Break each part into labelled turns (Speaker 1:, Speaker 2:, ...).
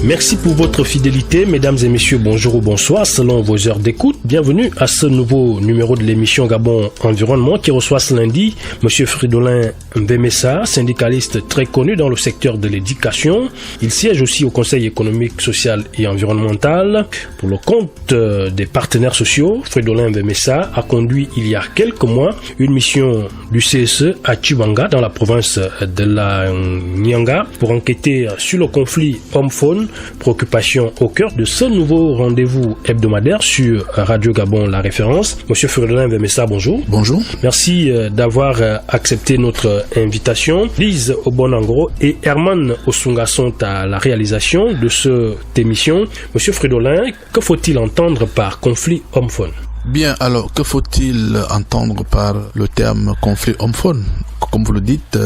Speaker 1: Merci pour votre fidélité, mesdames et messieurs, bonjour ou bonsoir, selon vos heures d'écoute. Bienvenue à ce nouveau numéro de l'émission Gabon Environnement qui reçoit ce lundi Monsieur Fridolin Mbemessa, syndicaliste très connu dans le secteur de l'éducation. Il siège aussi au Conseil économique, social et environnemental. Pour le compte des partenaires sociaux, Fridolin Mbemessa a conduit il y a quelques mois une mission du CSE à Tchibanga dans la province de la Nyanga pour enquêter sur le conflit homme-faune. Préoccupation au cœur de ce nouveau rendez-vous hebdomadaire sur Radio Gabon La Référence. Monsieur Fridolin Mbemessa, bonjour.
Speaker 2: Bonjour.
Speaker 1: Merci d'avoir accepté notre invitation. Lise Obonangro et Herman Osunga sont à la réalisation de cette émission. Monsieur Fridolin, que faut-il entendre par conflit homme-faune?
Speaker 2: Bien, alors, que faut-il entendre par le terme conflit homme-faune? Comme vous le dites,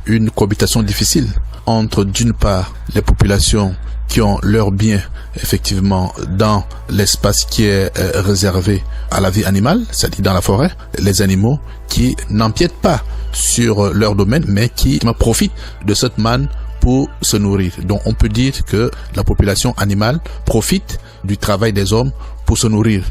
Speaker 2: une cohabitation difficile entre, d'une part, les populations qui ont leurs biens, effectivement, dans l'espace qui est réservé à la vie animale, c'est-à-dire dans la forêt, les animaux qui n'empiètent pas sur leur domaine, mais qui profitent de cette manne pour se nourrir. Donc, on peut dire que la population animale profite du travail des hommes pour se nourrir.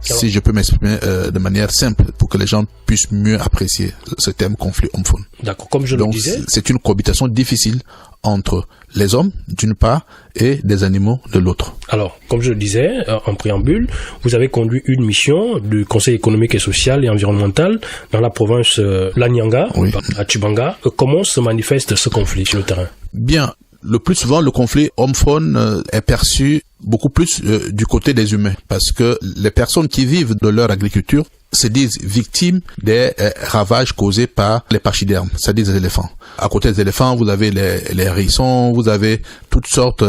Speaker 2: Si je peux m'exprimer de manière simple pour que les gens puissent mieux apprécier ce terme conflit homme-faune.
Speaker 1: D'accord, comme je le disais.
Speaker 2: C'est une cohabitation difficile entre les hommes d'une part et des animaux de l'autre.
Speaker 1: Alors, comme je le disais en préambule, vous avez conduit une mission du Conseil économique et social et environnemental dans la province Lanyanga, oui, à Tchibanga. Comment se manifeste ce conflit sur le terrain? Bien.
Speaker 2: Le plus souvent, le conflit homme-faune est perçu beaucoup plus du côté des humains, parce que les personnes qui vivent de leur agriculture se disent victimes des ravages causés par les pachydermes, c'est-à-dire les éléphants. À côté des éléphants, vous avez les hérissons, vous avez toutes sortes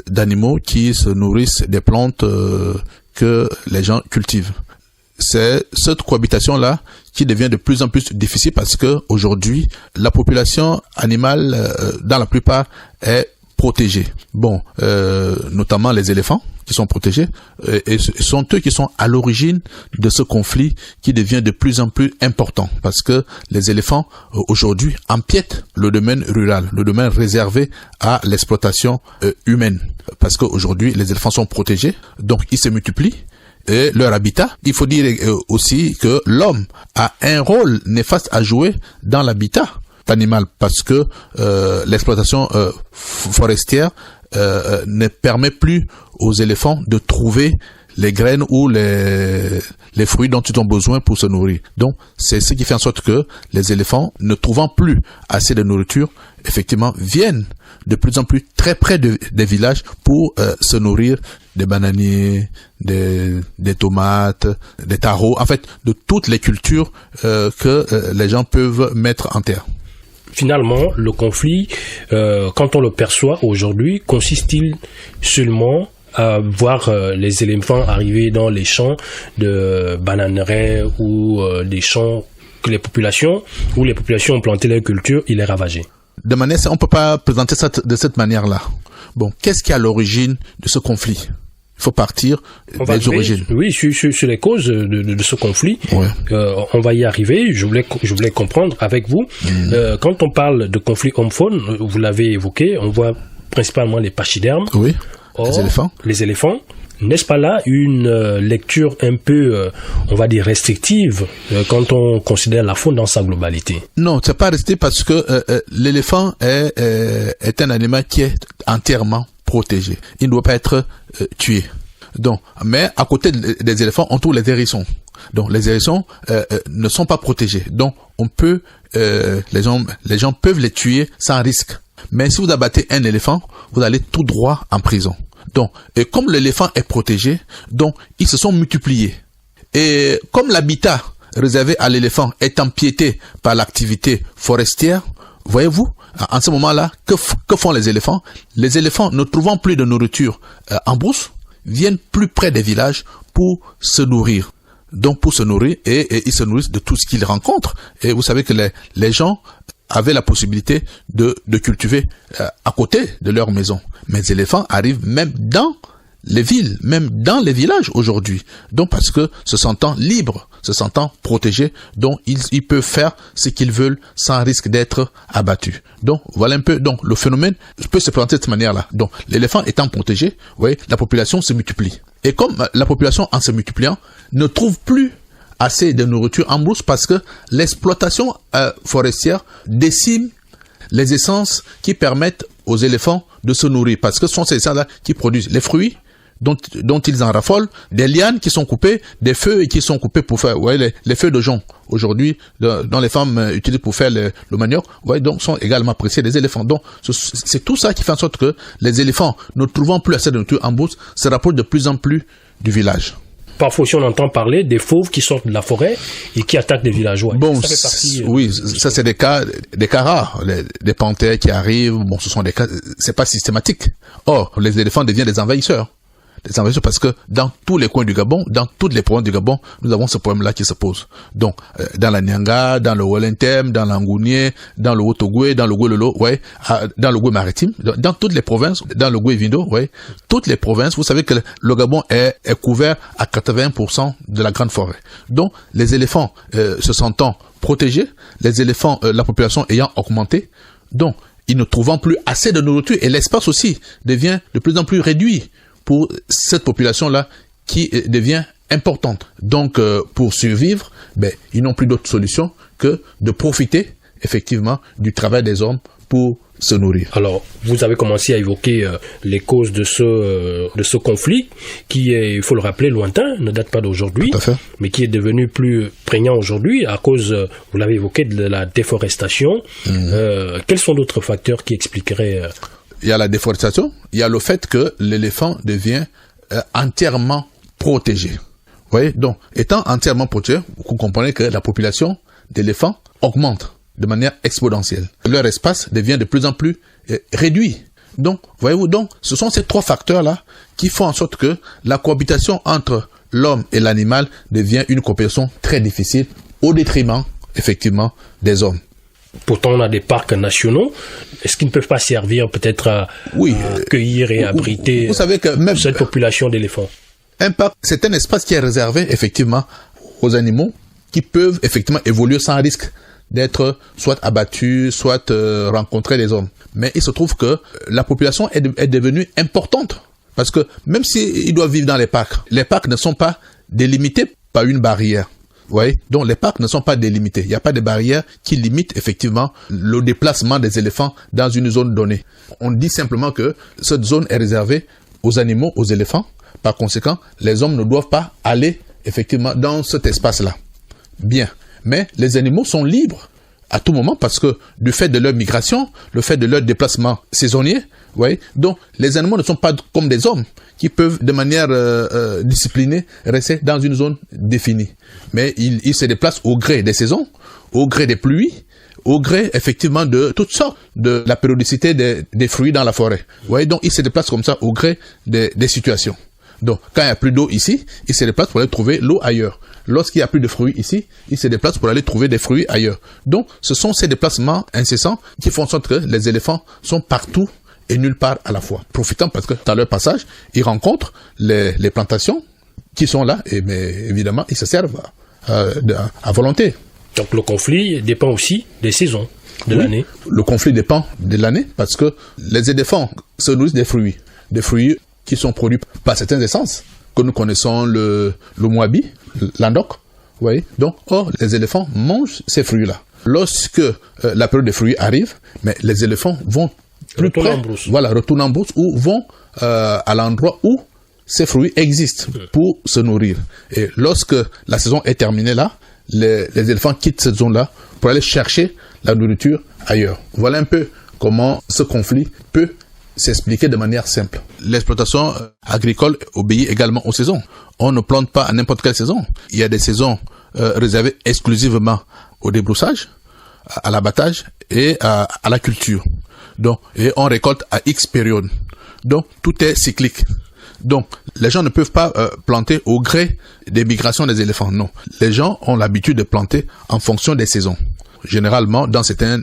Speaker 2: d'animaux qui se nourrissent des plantes que les gens cultivent. C'est cette cohabitation-là qui devient de plus en plus difficile parce que aujourd'hui, la population animale, dans la plupart, est protégée. Bon, notamment les éléphants qui sont protégés, et ce sont eux qui sont à l'origine de ce conflit qui devient de plus en plus important parce que les éléphants, aujourd'hui, empiètent le domaine rural, le domaine réservé à l'exploitation humaine. Parce qu'aujourd'hui, les éléphants sont protégés, donc ils se multiplient. Et leur habitat, il faut dire aussi que l'homme a un rôle néfaste à jouer dans l'habitat animal parce que l'exploitation forestière ne permet plus aux éléphants de trouver les graines ou les fruits dont ils ont besoin pour se nourrir. Donc, c'est ce qui fait en sorte que les éléphants, ne trouvant plus assez de nourriture, effectivement, viennent de plus en plus très près des villages pour se nourrir des bananiers, des tomates, des taros, en fait, de toutes les cultures que les gens peuvent mettre en terre.
Speaker 1: Finalement, le conflit, quand on le perçoit aujourd'hui, consiste-t-il seulement à voir les éléphants arriver dans les champs de bananeraies ou des champs que les populations ont planté leur culture, il est ravagé?
Speaker 2: De manière, on ne peut pas présenter ça de cette manière-là. Bon, qu'est-ce qui est à l'origine de ce conflit? Il faut partir des origines.
Speaker 1: Oui, sur les causes de ce conflit. Ouais. On va y arriver. Je voulais comprendre avec vous. Quand on parle de conflit homme-faune, vous l'avez évoqué, on voit principalement les pachydermes.
Speaker 2: Oui.
Speaker 1: Or, les éléphants. N'est-ce pas là une lecture un peu, on va dire, restrictive quand on considère la faune dans sa globalité?
Speaker 2: Non, c'est pas restrictif parce que l'éléphant est un animal qui est entièrement protégé. Il ne doit pas être tué. Donc, mais à côté des éléphants, on trouve les hérissons. Donc, les hérissons ne sont pas protégés. Donc, on peut, les gens peuvent les tuer sans risque. Mais si vous abattez un éléphant, vous allez tout droit en prison. Donc, et comme l'éléphant est protégé, donc ils se sont multipliés. Et comme l'habitat réservé à l'éléphant est empiété par l'activité forestière, voyez-vous, en ce moment-là, que font les éléphants? Les éléphants, ne trouvant plus de nourriture en brousse, viennent plus près des villages pour se nourrir. Donc pour se nourrir, et ils se nourrissent de tout ce qu'ils rencontrent. Et vous savez que les gens avaient la possibilité de cultiver à côté de leur maison. Mais les éléphants arrivent même dans les villes, même dans les villages aujourd'hui. Donc parce que se sentant libres, se sentant protégés, donc ils peuvent faire ce qu'ils veulent sans risque d'être abattus. Donc voilà un peu, donc le phénomène peut se présenter de cette manière-là. Donc l'éléphant étant protégé, vous voyez, la population se multiplie. Et comme la population en se multipliant ne trouve plus assez de nourriture en brousse parce que l'exploitation forestière décime les essences qui permettent aux éléphants de se nourrir, parce que ce sont ces essences-là qui produisent les fruits dont ils en raffolent, des lianes qui sont coupées, des feuilles qui sont coupées pour faire, les feuilles de jonc, aujourd'hui, dont les femmes utilisent pour faire le manioc, donc sont également appréciées des éléphants. Donc, c'est tout ça qui fait en sorte que les éléphants, ne trouvant plus assez de nourriture en brousse, se rapprochent de plus en plus du village.
Speaker 1: Parfois aussi on entend parler des fauves qui sortent de la forêt et qui attaquent des villageois.
Speaker 2: Bon, ça fait partie, oui, ça c'est des cas rares. Des panthères qui arrivent, bon, ce sont des cas, c'est pas systématique. Or, les éléphants deviennent des envahisseurs. Des envahisseurs parce que dans tous les coins du Gabon, dans toutes les provinces du Gabon, nous avons ce problème-là qui se pose. Donc, dans la Nyanga, dans le Welentem, dans l'Angounié, dans le Haut-Ogooué, dans le Gouelolo, dans le Goué maritime, dans toutes les provinces, dans le Goué Vindo, toutes les provinces, vous savez que le Gabon est couvert à 80% de la grande forêt. Donc, les éléphants se sentant protégés, les éléphants, la population ayant augmenté, donc, ils ne trouvant plus assez de nourriture et l'espace aussi devient de plus en plus réduit pour cette population-là qui devient importante. Donc, pour survivre, ils n'ont plus d'autre solution que de profiter, effectivement, du travail des hommes pour se nourrir.
Speaker 1: Alors, vous avez commencé à évoquer les causes de ce conflit, qui est, il faut le rappeler, lointain, ne date pas d'aujourd'hui, mais qui est devenu plus prégnant aujourd'hui à cause, vous l'avez évoqué, de la déforestation. Quels sont d'autres facteurs qui expliqueraient...
Speaker 2: Il y a la déforestation, il y a le fait que l'éléphant devient entièrement protégé. Vous voyez, donc, étant entièrement protégé, vous comprenez que la population d'éléphants augmente de manière exponentielle. Leur espace devient de plus en plus réduit. Donc, voyez-vous, donc, ce sont ces trois facteurs-là qui font en sorte que la cohabitation entre l'homme et l'animal devient une cohabitation très difficile au détriment, effectivement, des hommes.
Speaker 1: Pourtant, on a des parcs nationaux. Est-ce qu'ils ne peuvent pas servir peut-être à accueillir et abriter
Speaker 2: vous savez que même
Speaker 1: cette population d'éléphants?
Speaker 2: Un parc, c'est un espace qui est réservé effectivement aux animaux qui peuvent effectivement évoluer sans risque d'être soit abattus, soit rencontrer des hommes. Mais il se trouve que la population est devenue importante. Parce que même s'ils doivent vivre dans les parcs ne sont pas délimités par une barrière. Vous voyez? Donc les parcs ne sont pas délimités. Il n'y a pas de barrière qui limite effectivement le déplacement des éléphants dans une zone donnée. On dit simplement que cette zone est réservée aux animaux, aux éléphants. Par conséquent, les hommes ne doivent pas aller effectivement dans cet espace-là. Bien. Mais les animaux sont libres à tout moment parce que du fait de leur migration, le fait de leur déplacement saisonnier, vous voyez, donc les animaux ne sont pas comme des hommes qui peuvent de manière disciplinée rester dans une zone définie. Mais ils se déplacent au gré des saisons, au gré des pluies, au gré effectivement de toutes sortes, de la périodicité des fruits dans la forêt. Vous voyez, donc ils se déplacent comme ça au gré des situations. Donc, quand il n'y a plus d'eau ici, ils se déplacent pour aller trouver l'eau ailleurs. Lorsqu'il n'y a plus de fruits ici, ils se déplacent pour aller trouver des fruits ailleurs. Donc, ce sont ces déplacements incessants qui font en sorte que les éléphants sont partout et nulle part à la fois. Profitant parce que dans leur passage, ils rencontrent les plantations qui sont là, mais évidemment, ils se servent à volonté.
Speaker 1: Donc, le conflit dépend aussi des saisons de l'année.
Speaker 2: Le conflit dépend de l'année parce que les éléphants se nourrissent des fruits qui sont produits par certaines essences que nous connaissons, le moabi, l'andok, vous voyez. Donc, les éléphants mangent ces fruits-là. Lorsque la période des fruits arrive, mais les éléphants vont plus près, retournent en brousse ou vont à l'endroit où ces fruits existent pour se nourrir. Et lorsque la saison est terminée là, les éléphants quittent cette zone-là pour aller chercher la nourriture ailleurs. Voilà un peu comment ce conflit peut s'expliquer de manière simple. L'exploitation agricole obéit également aux saisons. On ne plante pas à n'importe quelle saison. Il y a des saisons réservées exclusivement au débroussage, à l'abattage et à la culture. Donc, et on récolte à X période. Donc, tout est cyclique. Donc, les gens ne peuvent pas planter au gré des migrations des éléphants. Non. Les gens ont l'habitude de planter en fonction des saisons. Généralement, dans certains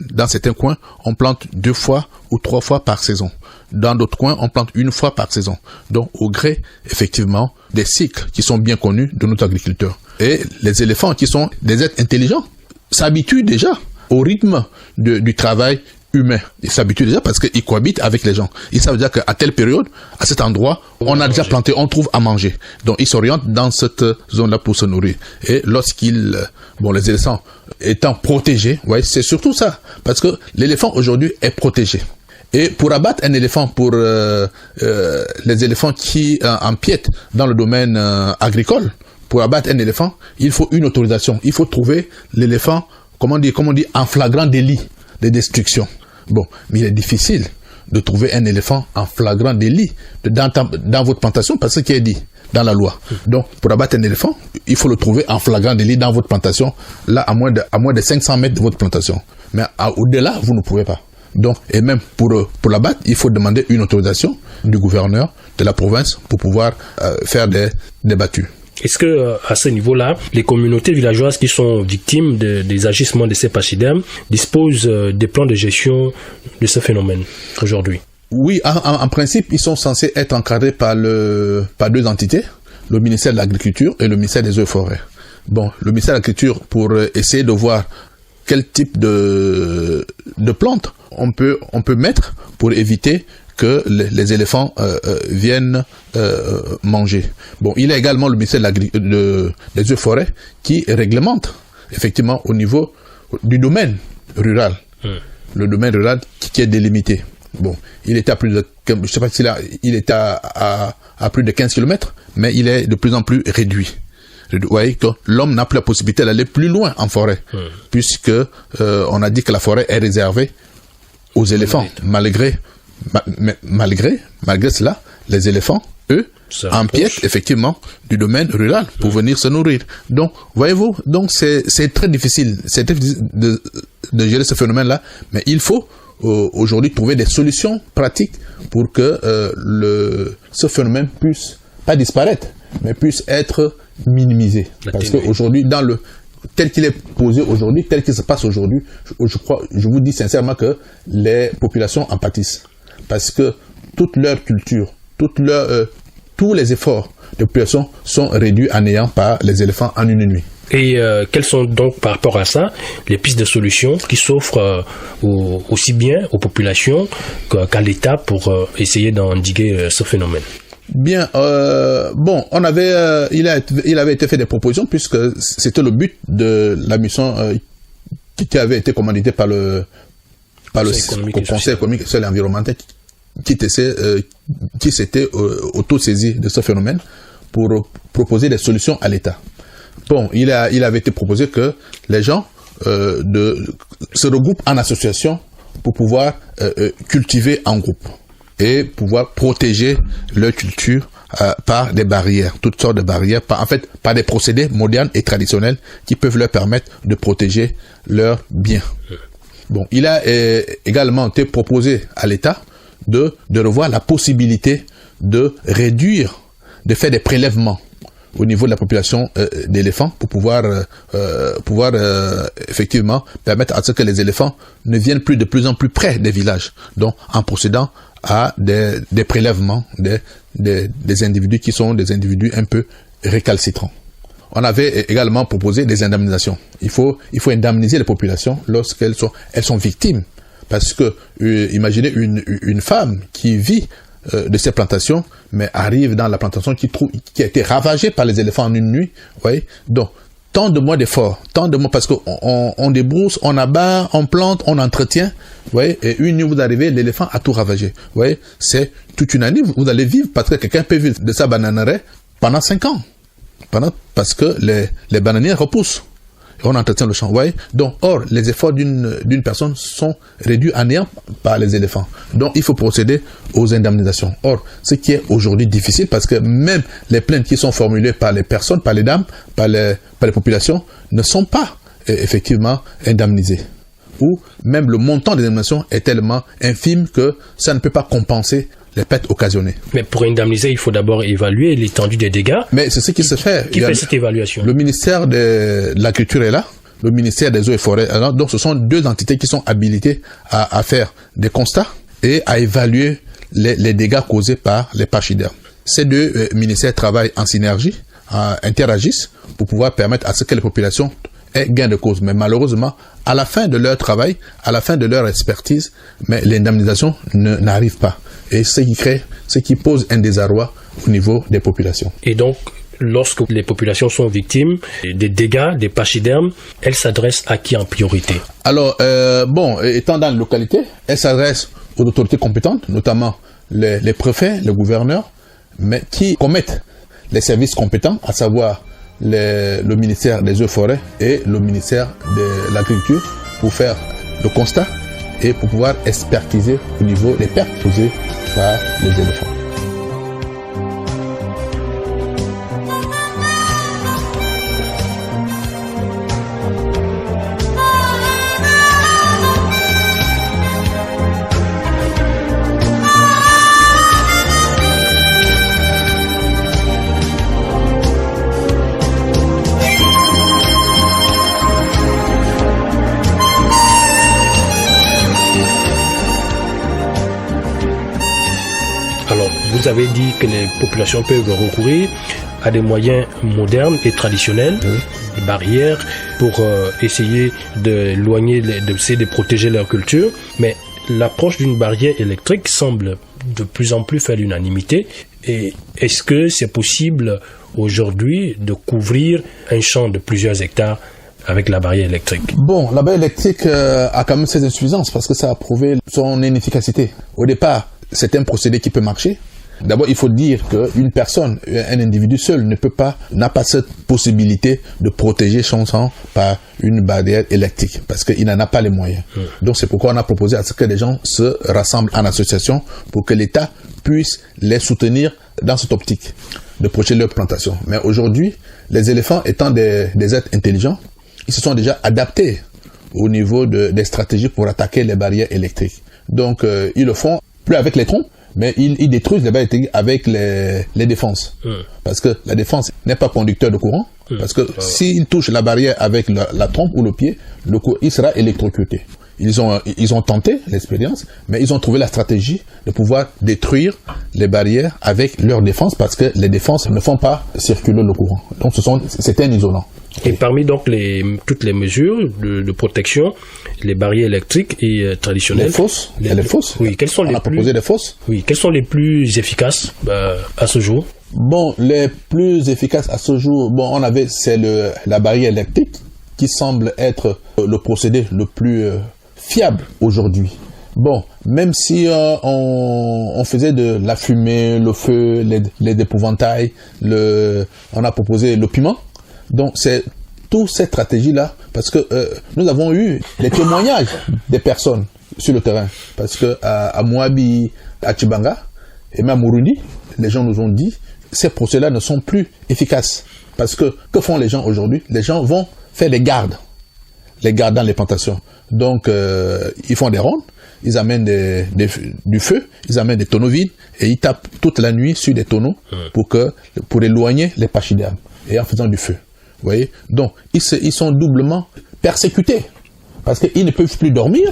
Speaker 2: coins, on plante 2 fois ou 3 fois par saison. Dans d'autres coins, on plante 1 fois par saison. Donc, au gré, effectivement, des cycles qui sont bien connus de notre agriculteur. Et les éléphants, qui sont des êtres intelligents, s'habituent déjà au rythme du travail humain. Ils s'habituent déjà parce qu'ils cohabitent avec les gens. Ils savent déjà qu'à telle période, à cet endroit, on a déjà planté, on trouve à manger. Donc, ils s'orientent dans cette zone-là pour se nourrir. Et les éléphants étant protégés, ouais, c'est surtout ça. Parce que l'éléphant aujourd'hui est protégé. Et pour abattre un éléphant, pour les éléphants qui empiètent dans le domaine agricole, pour abattre un éléphant, il faut une autorisation. Il faut trouver l'éléphant, comment on dit, en flagrant délit de destruction. Bon, mais il est difficile de trouver un éléphant en flagrant délit dans votre plantation, parce que ce qui est dit dans la loi. Donc, pour abattre un éléphant, il faut le trouver en flagrant délit dans votre plantation, là, à moins de 500 mètres de votre plantation. Mais au-delà, vous ne pouvez pas. Donc, et même pour l'abattre, il faut demander une autorisation du gouverneur de la province pour pouvoir faire des battues.
Speaker 1: Est-ce que à ce niveau-là, les communautés villageoises qui sont victimes des agissements de ces pachydermes disposent des plans de gestion de ce phénomène aujourd'hui?
Speaker 2: Oui, en principe, ils sont censés être encadrés par 2 entités, le ministère de l'Agriculture et le ministère des Eaux et Forêts. Bon, le ministère de l'Agriculture, pour essayer de voir quel type de plantes on peut mettre pour éviter que les éléphants viennent manger. Bon, il y a également le ministère des Eaux et Forêts qui réglemente effectivement au niveau du domaine rural. Le domaine rural qui est délimité. Bon, il était à plus de, je sais pas si il était à plus de 15 km, mais il est de plus en plus réduit. Vous voyez que l'homme n'a plus la possibilité d'aller plus loin en forêt, puisque on a dit que la forêt est réservée aux éléphants. Malgré cela, les éléphants, eux, empiètent effectivement du domaine rural pour venir se nourrir. Donc, voyez-vous, donc c'est très difficile. C'est très difficile de gérer ce phénomène-là, mais il faut aujourd'hui trouver des solutions pratiques pour que ce phénomène puisse pas disparaître, mais puisse être minimisé. Parce qu'aujourd'hui, tel qu'il est posé aujourd'hui, tel qu'il se passe aujourd'hui, je vous dis sincèrement que les populations en pâtissent. Parce que toute leur culture, tous les efforts de population sont réduits à néant par les éléphants en une nuit.
Speaker 1: Et quelles sont donc par rapport à ça les pistes de solutions qui s'offrent aussi bien aux populations qu'à l'État pour essayer d'endiguer ce phénomène?
Speaker 2: Bien, il avait été fait des propositions puisque c'était le but de la mission qui avait été commanditée par le Conseil économique et social et environnemental qui s'était auto-saisi de ce phénomène pour proposer des solutions à l'État. Bon, il avait été proposé que les gens se regroupent en association pour pouvoir cultiver en groupe et pouvoir protéger leur culture par des barrières, toutes sortes de barrières, par des procédés modernes et traditionnels qui peuvent leur permettre de protéger leurs biens. Bon, il a également été proposé à l'État de revoir la possibilité de faire des prélèvements au niveau de la population d'éléphants pour pouvoir effectivement permettre à ce que les éléphants ne viennent plus de plus en plus près des villages, donc en procédant à des prélèvements des individus qui sont des individus un peu récalcitrants. On avait également proposé des indemnisations. Il faut indemniser les populations lorsqu'elles sont victimes. Parce que, imaginez une femme qui vit de ces plantations, mais arrive dans la plantation qui a été ravagée par les éléphants en une nuit. Voyez. Donc, tant de mois d'efforts, parce qu'on débrousse, on abat, on plante, on entretient. Voyez. Et une nuit, vous arrivez, l'éléphant a tout ravagé. Voyez. C'est toute une année, vous allez vivre, parce que quelqu'un peut vivre de sa bananeraie pendant 5 ans. Parce que les bananiers repoussent. Et on entretient le champ. Voyez. Donc, les efforts d'une personne sont réduits à néant par les éléphants. Donc, il faut procéder aux indemnisations. Or, ce qui est aujourd'hui difficile, parce que même les plaintes qui sont formulées par les personnes, par les dames, par les populations, ne sont pas effectivement indemnisées. Ou même le montant des indemnisations est tellement infime que ça ne peut pas compenser les pertes occasionnées.
Speaker 1: Mais pour indemniser, il faut d'abord évaluer l'étendue des dégâts.
Speaker 2: Mais c'est ce qui se fait.
Speaker 1: Qui fait cette évaluation?
Speaker 2: Le ministère de l'Agriculture est là. le ministère des Eaux et Forêts. Alors, donc, ce sont deux entités qui sont habilitées à faire des constats et à évaluer les dégâts causés par les pachydermes. Ces deux ministères travaillent en synergie, interagissent pour pouvoir permettre à ce que les populations aient gain de cause. Mais malheureusement, à la fin de leur travail, à la fin de leur expertise, mais l'indemnisation n'arrive pas. Et ce qui pose un désarroi au niveau des populations.
Speaker 1: Et donc, lorsque les populations sont victimes des dégâts, des pachydermes, elles s'adressent à qui en priorité? Alors,
Speaker 2: étant dans la localité, elles s'adressent aux autorités compétentes, notamment les préfets, les gouverneurs, mais qui commettent les services compétents, à savoir le ministère des Eaux et Forêts et le ministère de l'Agriculture, pour faire le constat et pour pouvoir expertiser au niveau des pertes causées par les éléphants.
Speaker 1: Vous avez dit que les populations peuvent recourir à des moyens modernes et traditionnels, des barrières, pour essayer d'éloigner, de protéger leur culture. Mais l'approche d'une barrière électrique semble de plus en plus faire l'unanimité. Et est-ce que c'est possible aujourd'hui de couvrir un champ de plusieurs hectares avec la barrière électrique?
Speaker 2: Bon, la barrière électrique a quand même ses insuffisances parce que ça a prouvé son inefficacité. Au départ, c'est un procédé qui peut marcher. D'abord, il faut dire qu'une personne, un individu seul, n'a pas cette possibilité de protéger son sang par une barrière électrique, parce qu'il n'en a pas les moyens. Donc, c'est pourquoi on a proposé à ce que les gens se rassemblent en association pour que l'État puisse les soutenir dans cette optique de protéger leurs plantations. Mais aujourd'hui, les éléphants étant des êtres intelligents, ils se sont déjà adaptés au niveau des stratégies pour attaquer les barrières électriques. Donc, ils le font plus avec les troncs, mais ils détruisent les barrières électriques avec les défenses. Parce que la défense n'est pas conducteur de courant. Parce que s'il touche la barrière avec la trompe ou le pied, il sera électrocuté. Ils ont tenté l'expérience, mais ils ont trouvé la stratégie de pouvoir détruire les barrières avec leur défense, parce que les défenses ne font pas circuler le courant. Donc c'est un isolant.
Speaker 1: Et parmi donc toutes les mesures de protection, les barrières électriques et traditionnelles.
Speaker 2: Les fausses.
Speaker 1: Oui, quelles sont
Speaker 2: proposé des fausses.
Speaker 1: Oui, quelles sont les plus efficaces à ce jour?
Speaker 2: Bon, les plus efficaces à ce jour, c'est la barrière électrique qui semble être le procédé le plus fiable aujourd'hui. Bon, même si on faisait de la fumée, le feu, les épouvantails, on a proposé le piment. Donc c'est toute cette stratégie-là, parce que nous avons eu les témoignages des personnes sur le terrain, parce que à Moabi, à Tchibanga et même à Murundi, les gens nous ont dit ces procédés-là ne sont plus efficaces, parce que font les gens aujourd'hui? Les gens vont faire les gardes dans les plantations. Donc ils font des rondes, ils amènent du feu, ils amènent des tonneaux vides et ils tapent toute la nuit sur des tonneaux pour éloigner les pachydermes, et en faisant du feu. Vous voyez? Donc, ils sont doublement persécutés parce qu'ils ne peuvent plus dormir.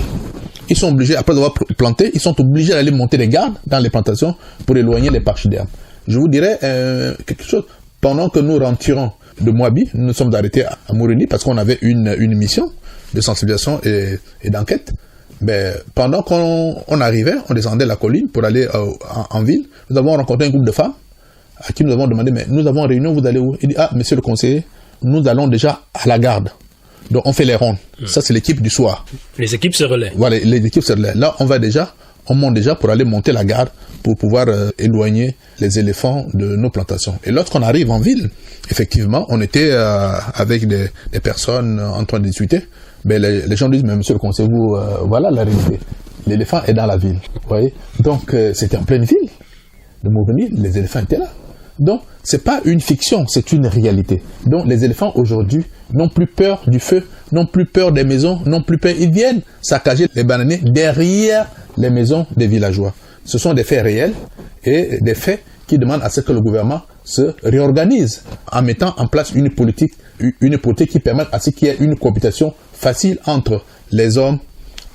Speaker 2: Ils sont obligés, après avoir planté, ils sont obligés d'aller monter des gardes dans les plantations pour éloigner les pachydermes. Je vous dirais quelque chose. Pendant que nous rentrions de Moabi, nous nous sommes arrêtés à Murundi parce qu'on avait une mission de sensibilisation et d'enquête. Mais pendant qu'on arrivait, on descendait la colline pour aller en ville, nous avons rencontré un groupe de femmes à qui nous avons demandé, mais nous avons réunion, vous allez où? Il dit, monsieur le conseiller, nous allons déjà à la garde. Donc on fait les rondes. Ça c'est l'équipe du soir.
Speaker 1: Les équipes se relaient.
Speaker 2: Voilà, les équipes se relaient. Là on monte déjà pour aller monter la garde pour pouvoir éloigner les éléphants de nos plantations. Et lorsqu'on arrive en ville, effectivement, on était avec des personnes en train de discuter. Mais les gens disent, mais monsieur le conseiller, voilà la réalité. L'éléphant est dans la ville. Vous voyez? Donc c'était en pleine ville de Mourveni, les éléphants étaient là. Donc, c'est pas une fiction, c'est une réalité. Donc, les éléphants aujourd'hui n'ont plus peur du feu, n'ont plus peur des maisons, n'ont plus peur. Ils viennent saccager les bananiers derrière les maisons des villageois. Ce sont des faits réels et des faits qui demande à ce que le gouvernement se réorganise en mettant en place une politique qui permette à ce qu'il y ait une cohabitation facile entre les hommes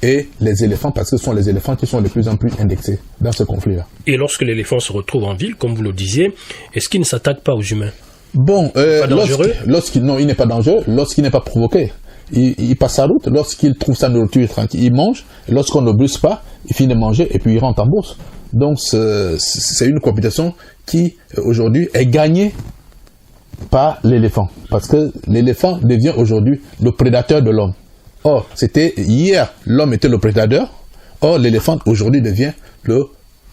Speaker 2: et les éléphants, parce que ce sont les éléphants qui sont de plus en plus indexés dans ce conflit-là.
Speaker 1: Et lorsque l'éléphant se retrouve en ville, comme vous le disiez, est-ce qu'il ne s'attaque pas aux humains?
Speaker 2: Bon,
Speaker 1: pas dangereux?
Speaker 2: Non, il n'est pas dangereux lorsqu'il n'est pas provoqué. Il passe sa route, lorsqu'il trouve sa nourriture tranquille, il mange, et lorsqu'on ne brusque pas, il finit de manger et puis il rentre en bourse. Donc c'est une cohabitation qui aujourd'hui est gagnée par l'éléphant, parce que l'éléphant devient aujourd'hui le prédateur de l'homme. Or, c'était hier, l'homme était le prédateur, or l'éléphant aujourd'hui devient le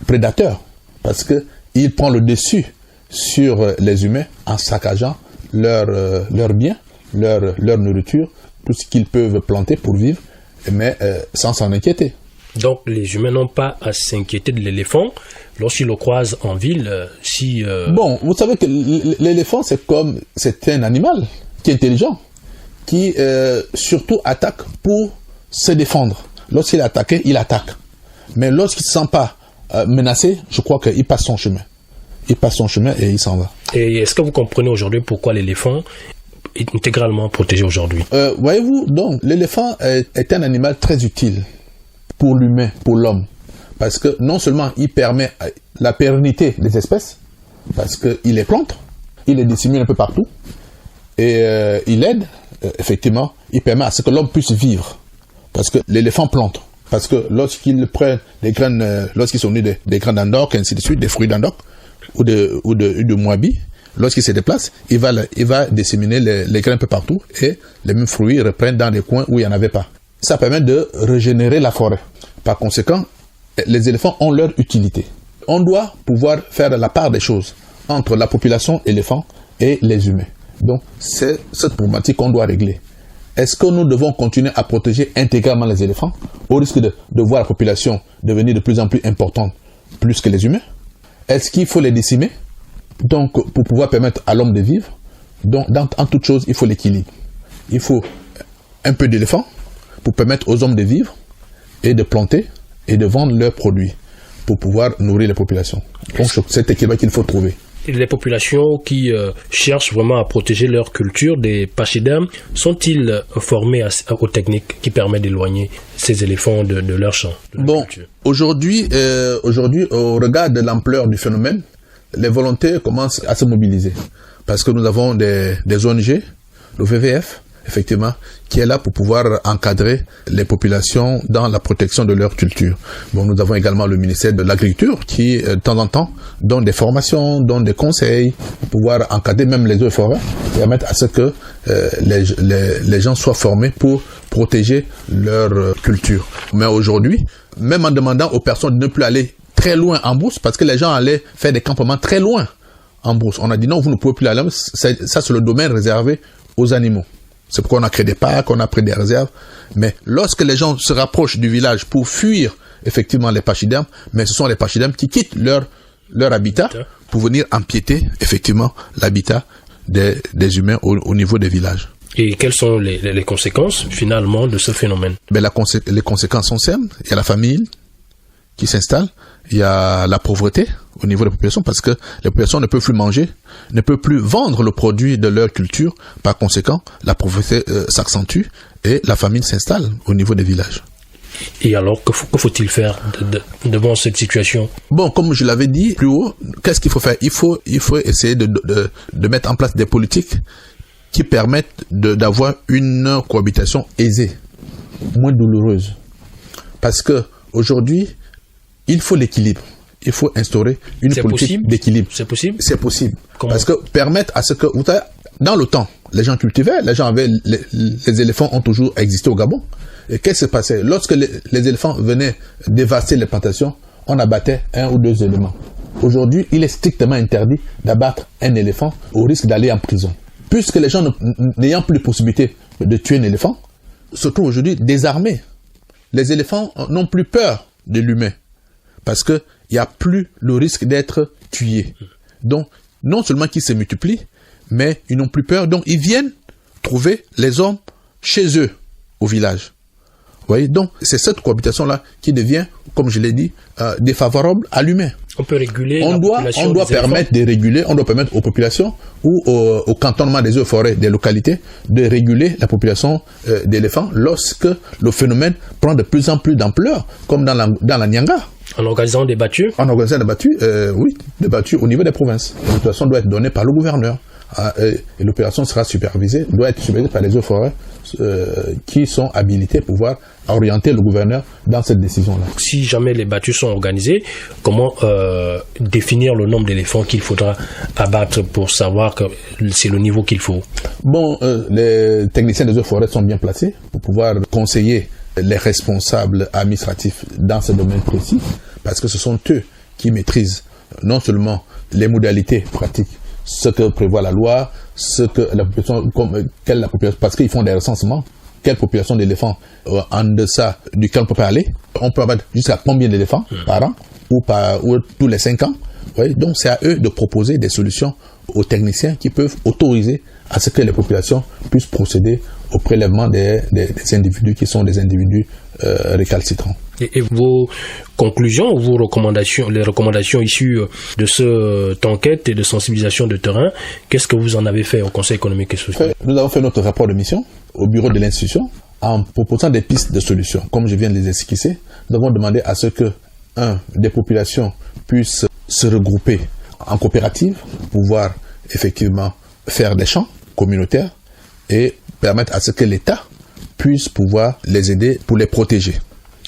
Speaker 2: prédateur, parce que il prend le dessus sur les humains en saccageant leurs biens, leur nourriture, tout ce qu'ils peuvent planter pour vivre, mais sans s'en inquiéter.
Speaker 1: Donc les humains n'ont pas à s'inquiéter de l'éléphant lorsqu'ils le croisent en ville.
Speaker 2: Bon, vous savez que l'éléphant, c'est un animal qui est intelligent, qui surtout attaque pour se défendre. Lorsqu'il est attaqué, il attaque. Mais lorsqu'il ne se sent pas menacé, je crois qu'il passe son chemin. Il passe son chemin et il s'en va.
Speaker 1: Et est-ce que vous comprenez aujourd'hui pourquoi l'éléphant est intégralement protégé aujourd'hui?
Speaker 2: Voyez-vous, donc l'éléphant est un animal très utile pour l'humain, pour l'homme. Parce que non seulement il permet la pérennité des espèces, parce qu'il les plante, il les dissémine un peu partout, et il aide, effectivement, il permet à ce que l'homme puisse vivre. Parce que l'éléphant plante. Parce que lorsqu'il prend des graines, lorsqu'ils sont nés des graines d'andok, ainsi de suite, des fruits d'andok, ou de moabi, lorsqu'il se déplace, il va disséminer les grains un peu partout, et les mêmes fruits reprennent dans des coins où il n'y en avait pas. Ça permet de régénérer la forêt. Par conséquent, les éléphants ont leur utilité. On doit pouvoir faire la part des choses entre la population éléphant et les humains. Donc, c'est cette problématique qu'on doit régler. Est-ce que nous devons continuer à protéger intégralement les éléphants au risque de voir la population devenir de plus en plus importante, plus que les humains? Est-ce qu'il faut les décimer? Donc, pour pouvoir permettre à l'homme de vivre, donc, en toute chose, il faut l'équilibre. Il faut un peu d'éléphants pour permettre aux hommes de vivre et de planter et de vendre leurs produits pour pouvoir nourrir les populations. Donc, c'est cet équilibre qu'il faut trouver.
Speaker 1: Et les populations qui cherchent vraiment à protéger leur culture des pachydermes, sont-ils formés aux techniques qui permettent d'éloigner ces éléphants de leur champ?
Speaker 2: Bon, aujourd'hui, au regard de l'ampleur du phénomène, les volontaires commencent à se mobiliser. Parce que nous avons des ONG, le WWF, effectivement, qui est là pour pouvoir encadrer les populations dans la protection de leur culture. Bon, nous avons également le ministère de l'Agriculture qui, de temps en temps, donne des formations, donne des conseils pour pouvoir encadrer même les eaux et forêts, permettre à ce que les gens soient formés pour protéger leur culture. Mais aujourd'hui, même en demandant aux personnes de ne plus aller très loin en brousse, parce que les gens allaient faire des campements très loin en brousse. On a dit non, vous ne pouvez plus aller, ça c'est le domaine réservé aux animaux. C'est pourquoi on a créé des parcs, on a pris des réserves. Mais lorsque les gens se rapprochent du village pour fuir effectivement les pachydermes, mais ce sont les pachydermes qui quittent leur habitat pour venir empiéter effectivement l'habitat des humains au niveau des villages.
Speaker 1: Et quelles sont les conséquences finalement de ce phénomène?
Speaker 2: Les conséquences sont simples. Il y a la famine qui s'installe, il y a la pauvreté au niveau des populations parce que les populations ne peuvent plus manger, ne peuvent plus vendre le produit de leur culture. Par conséquent, la pauvreté s'accentue et la famine s'installe au niveau des villages.
Speaker 1: Et alors, que faut-il faire devant cette situation?
Speaker 2: Bon, comme je l'avais dit plus haut, qu'est-ce qu'il faut faire? Il faut essayer de mettre en place des politiques qui permettent d'avoir une cohabitation aisée, moins douloureuse. Parce que aujourd'hui, il faut l'équilibre. Il faut instaurer une politique d'équilibre.
Speaker 1: C'est possible? C'est
Speaker 2: possible. Parce que permettre à ce que... Dans le temps, les gens cultivaient, les gens avaient... Les éléphants ont toujours existé au Gabon. Et qu'est-ce qui se passait? Lorsque les éléphants venaient dévaster les plantations, on abattait 1 ou 2 éléments. Aujourd'hui, il est strictement interdit d'abattre un éléphant au risque d'aller en prison. Puisque les gens n'ayant plus de possibilité de tuer un éléphant, se trouvent aujourd'hui désarmés. Les éléphants n'ont plus peur de l'humain. Parce qu'il n'y a plus le risque d'être tué. Donc, non seulement qu'ils se multiplient, mais ils n'ont plus peur. Donc, ils viennent trouver les hommes chez eux, au village. Vous voyez? Donc, c'est cette cohabitation-là qui devient, comme je l'ai dit, défavorable à l'humain.
Speaker 1: On peut réguler
Speaker 2: on doit permettre de réguler, on doit permettre aux populations ou au cantonnement des eaux et forêts des localités de réguler la population d'éléphants lorsque le phénomène prend de plus en plus d'ampleur, comme dans la Nyanga.
Speaker 1: En organisant des battues?
Speaker 2: En organisant des battues, oui, des battues au niveau des provinces. L'autorisation doit être donnée par le gouverneur. Et l'opération sera doit être supervisée par les eaux et forêts qui sont habilités pour pouvoir orienter le gouverneur dans cette décision-là.
Speaker 1: Si jamais les battues sont organisées, comment définir le nombre d'éléphants qu'il faudra abattre pour savoir que c'est le niveau qu'il faut?
Speaker 2: Bon, les techniciens des eaux et forêts sont bien placés pour pouvoir conseiller les responsables administratifs dans ce domaine précis, parce que ce sont eux qui maîtrisent non seulement les modalités pratiques, ce que prévoit la loi, ce que la population, parce qu'ils font des recensements, quelle population d'éléphants en deçà duquel on peut pas aller, on peut abattre jusqu'à combien d'éléphants par an ou tous les 5 ans. Oui, donc c'est à eux de proposer des solutions aux techniciens qui peuvent autoriser à ce que les populations puissent procéder au prélèvement des individus qui sont des individus récalcitrants.
Speaker 1: Et vos conclusions ou vos recommandations, les recommandations issues de cette enquête et de sensibilisation de terrain, qu'est-ce que vous en avez fait au Conseil économique et social?
Speaker 2: Nous avons fait notre rapport de mission au bureau de l'institution en proposant des pistes de solutions. Comme je viens de les esquisser, nous avons demandé à ce que, des populations puissent se regrouper en coopérative, pouvoir effectivement faire des champs communautaires et permettre à ce que l'État puisse pouvoir les aider pour les protéger.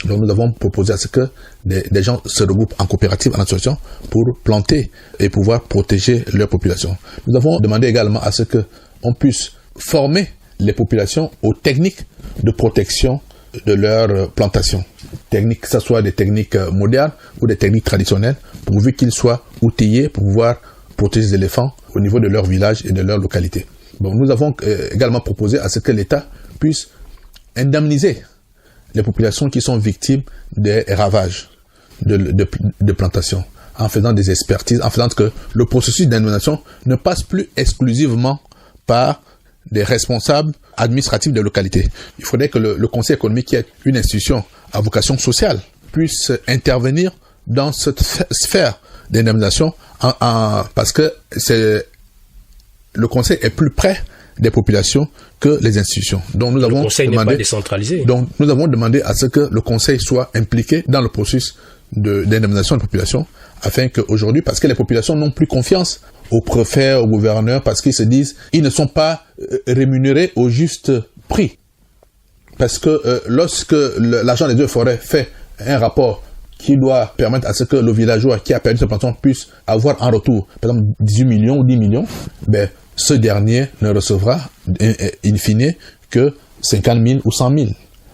Speaker 2: Donc nous avons proposé à ce que des gens se regroupent en coopérative, en association, pour planter et pouvoir protéger leur population. Nous avons demandé également à ce que on puisse former les populations aux techniques de protection de leur plantation. Techniques, que ce soit des techniques modernes ou des techniques traditionnelles, pourvu qu'ils soient outillés pour pouvoir protéger les éléphants au niveau de leur village et de leur localité. Bon, nous avons également proposé à ce que l'État puisse indemniser les populations qui sont victimes des ravages de plantation, en faisant des expertises, en faisant que le processus d'indemnisation ne passe plus exclusivement par des responsables administratifs de localité. Il faudrait que le Conseil économique, qui est une institution à vocation sociale, puisse intervenir dans cette sphère d'indemnisation parce que le Conseil est plus près des populations que les institutions. Donc nous avons
Speaker 1: Conseil n'est pas décentralisé.
Speaker 2: Donc nous avons demandé à ce que le Conseil soit impliqué dans le processus d'indemnisation de la population, afin qu'aujourd'hui, parce que les populations n'ont plus confiance aux préfets, aux gouverneurs, parce qu'ils se disent ils ne sont pas rémunérés au juste prix. Parce que lorsque l'agent des eaux et forêts fait un rapport qui doit permettre à ce que le villageois qui a perdu sa plantation puisse avoir en retour, par exemple, 18 millions ou 10 millions, ben, ce dernier ne recevra, in fine, que 50 000 ou 100 000.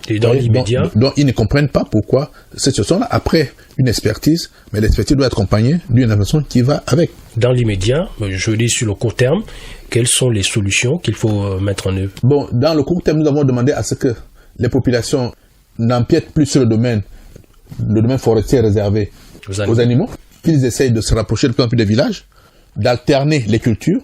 Speaker 1: Et dans l'immédiat?
Speaker 2: Donc, ils ne comprennent pas pourquoi cette situation-là, après une expertise, mais l'expertise doit être accompagnée d'une information qui va avec.
Speaker 1: Dans l'immédiat, je dis sur le court terme, quelles sont les solutions qu'il faut mettre en œuvre?
Speaker 2: Bon, dans le court terme, nous avons demandé à ce que les populations n'empiètent plus sur le domaine forestier réservé aux animaux, qu'ils essayent de se rapprocher de plus en plus des villages, d'alterner les cultures,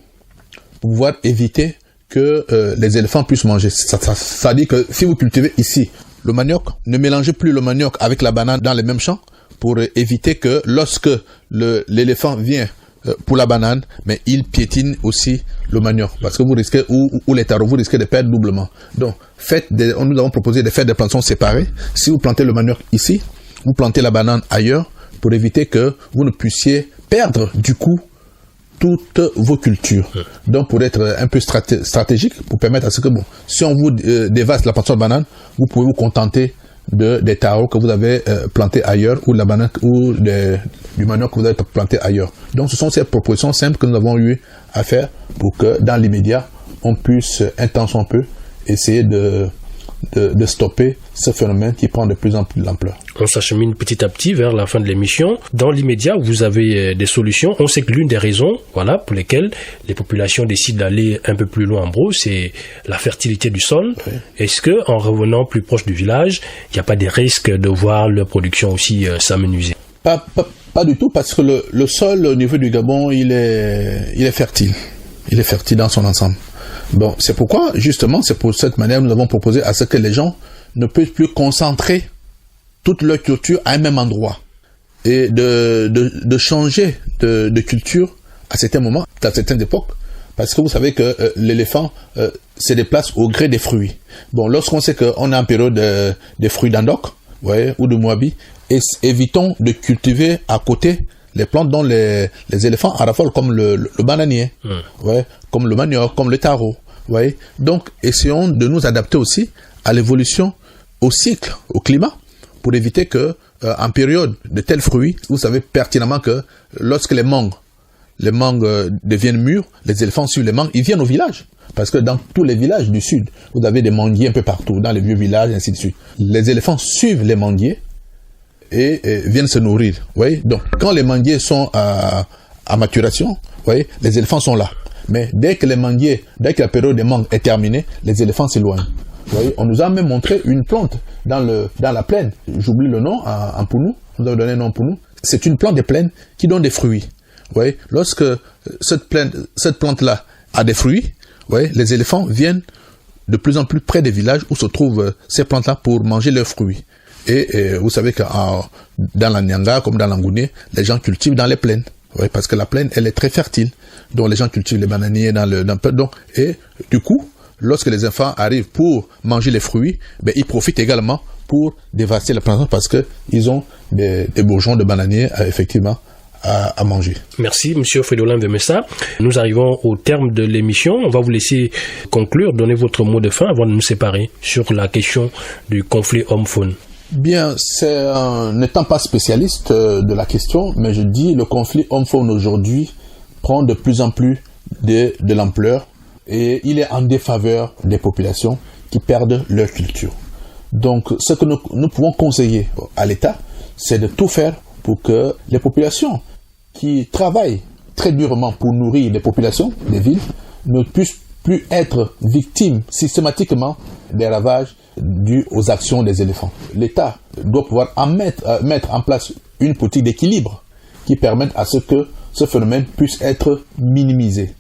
Speaker 2: pour pouvoir éviter que les éléphants puissent manger. Ça dit que si vous cultivez ici le manioc, ne mélangez plus le manioc avec la banane dans les mêmes champs pour éviter que lorsque l'éléphant vient pour la banane, mais il piétine aussi le manioc. Parce que vous risquez, ou les tarots, vous risquez de perdre doublement. Donc, nous avons proposé de faire des plantations séparées. Si vous plantez le manioc ici, vous plantez la banane ailleurs, pour éviter que vous ne puissiez perdre du coup toutes vos cultures. Donc, pour être un peu stratégique, pour permettre à ce que, bon, si on vous dévaste la plantation de banane, vous pouvez vous contenter des tarots que vous avez plantés ailleurs, ou de la banane, ou du manioc que vous avez planté ailleurs. Donc, ce sont ces propositions simples que nous avons eu à faire pour que, dans l'immédiat, on puisse, un temps soit peu, essayer de stopper ce phénomène qui prend de plus en plus d'ampleur.
Speaker 1: On s'achemine petit à petit vers la fin de l'émission. Dans l'immédiat, vous avez des solutions. On sait que l'une des raisons, pour lesquelles les populations décident d'aller un peu plus loin en brousse, c'est la fertilité du sol. Oui. Est-ce que, en revenant plus proche du village, il n'y a pas des risques de voir leur production aussi s'amenuiser?
Speaker 2: Pas du tout, parce que le sol au niveau du Gabon, il est fertile. Il est fertile dans son ensemble. Bon, c'est pourquoi, justement, c'est pour cette manière que nous avons proposé à ce que les gens ne puissent plus concentrer toute leur culture à un même endroit. et de changer de culture à certains moments, à certaines époques, parce que vous savez que l'éléphant se déplace au gré des fruits. Bon, lorsqu'on sait qu'on est en période des fruits d'Andok, ou de Moabi, évitons de cultiver à côté les plantes dont les éléphants raffolent, comme le bananier, comme le manioc, comme le taro. Donc, essayons de nous adapter aussi à l'évolution, au cycle, au climat, pour éviter que, en période de tels fruits, vous savez pertinemment que lorsque les mangues deviennent mûrs, les éléphants suivent les mangues, ils viennent au village. Parce que dans tous les villages du sud, vous avez des manguiers un peu partout, dans les vieux villages, ainsi de suite. Les éléphants suivent les manguiers et viennent se nourrir. Donc, quand les manguiers sont à maturation, les éléphants sont là. Mais dès que la période des mangues est terminée, les éléphants s'éloignent. On nous a même montré une plante dans la plaine. J'oublie le nom, en Pounou. On nous a donné un nom Pounou. C'est une plante des plaines qui donne des fruits. Lorsque cette plante-là a des fruits, les éléphants viennent de plus en plus près des villages où se trouvent ces plantes-là pour manger leurs fruits. Et vous savez que dans la Nyanga, comme dans l'Angouné, les gens cultivent dans les plaines. Parce que la plaine, elle est très fertile. Donc les gens cultivent les bananiers et du coup, lorsque les enfants arrivent pour manger les fruits, ils profitent également pour dévaster la plantation parce qu'ils ont des bourgeons de bananiers effectivement à manger.
Speaker 1: Merci, Monsieur Fridolin Mvemessa. Nous arrivons au terme de l'émission. On va vous laisser conclure, donner votre mot de fin avant de nous séparer sur la question du conflit homme-faune.
Speaker 2: Bien, n'étant pas spécialiste de la question, mais je dis le conflit homme-faune aujourd'hui prend de plus en plus de l'ampleur et il est en défaveur des populations qui perdent leur culture. Donc, ce que nous pouvons conseiller à l'État, c'est de tout faire pour que les populations qui travaillent très durement pour nourrir les populations des villes ne puissent plus être victimes systématiquement des ravages dus aux actions des éléphants. L'État doit pouvoir mettre en place une politique d'équilibre qui permette à ce que ce phénomène puisse être minimisé.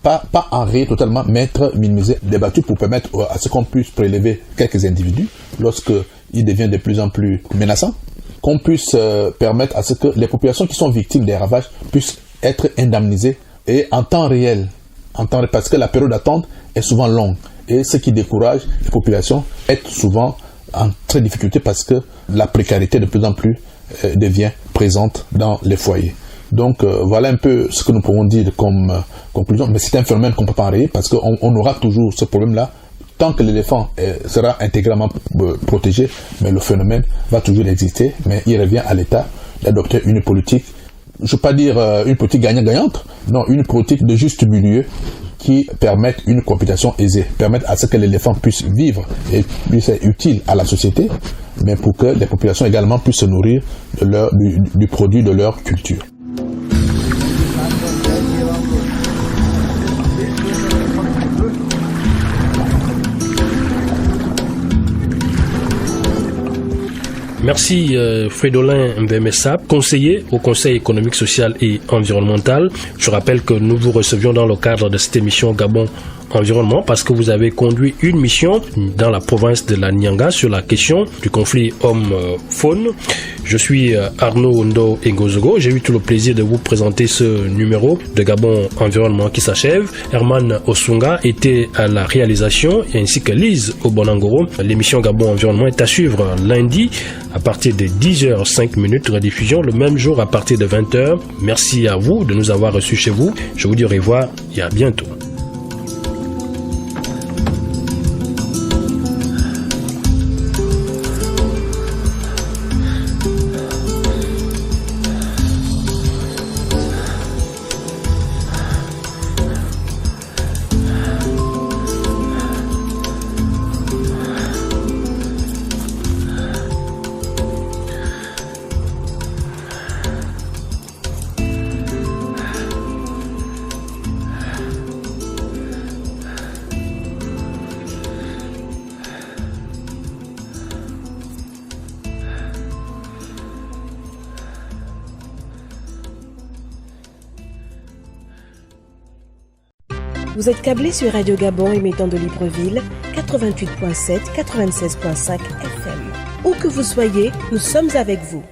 Speaker 2: Pas enrayer totalement, mais être minimisé, débattu pour permettre à ce qu'on puisse prélever quelques individus lorsqu'ils deviennent de plus en plus menaçants, qu'on puisse permettre à ce que les populations qui sont victimes des ravages puissent être indemnisées et en temps réel, parce que la période d'attente est souvent longue et ce qui décourage les populations est souvent en très difficulté parce que la précarité de plus en plus devient présente dans les foyers. Donc voilà un peu ce que nous pouvons dire comme conclusion, mais c'est un phénomène qu'on ne peut pas enrayer parce qu'on aura toujours ce problème-là tant que l'éléphant sera intégralement protégé, mais le phénomène va toujours exister, mais il revient à l'État d'adopter une politique, je ne veux pas dire une politique gagnant-gagnante, non, une politique de juste milieu qui permette une cohabitation aisée, permette à ce que l'éléphant puisse vivre et puisse être utile à la société, mais pour que les populations également puissent se nourrir du produit de leur culture.
Speaker 1: Merci Fridolin Mvemessa, conseiller au Conseil économique, social et environnemental. Je rappelle que nous vous recevions dans le cadre de cette émission Gabon Environnement parce que vous avez conduit une mission dans la province de la Nyanga sur la question du conflit homme-faune. Je suis Arnaud Ndo Ngozogo. J'ai eu tout le plaisir de vous présenter ce numéro de Gabon Environnement qui s'achève. Herman Osunga était à la réalisation ainsi que Lise Obonangoro. L'émission Gabon Environnement est à suivre lundi à partir de 10h05, rediffusion le même jour à partir de 20h. Merci à vous de nous avoir reçus chez vous. Je vous dis au revoir et à bientôt.
Speaker 3: Vous êtes câblé sur Radio Gabon émettant de Libreville, 88.7, 96.5 FM. Où que vous soyez, nous sommes avec vous.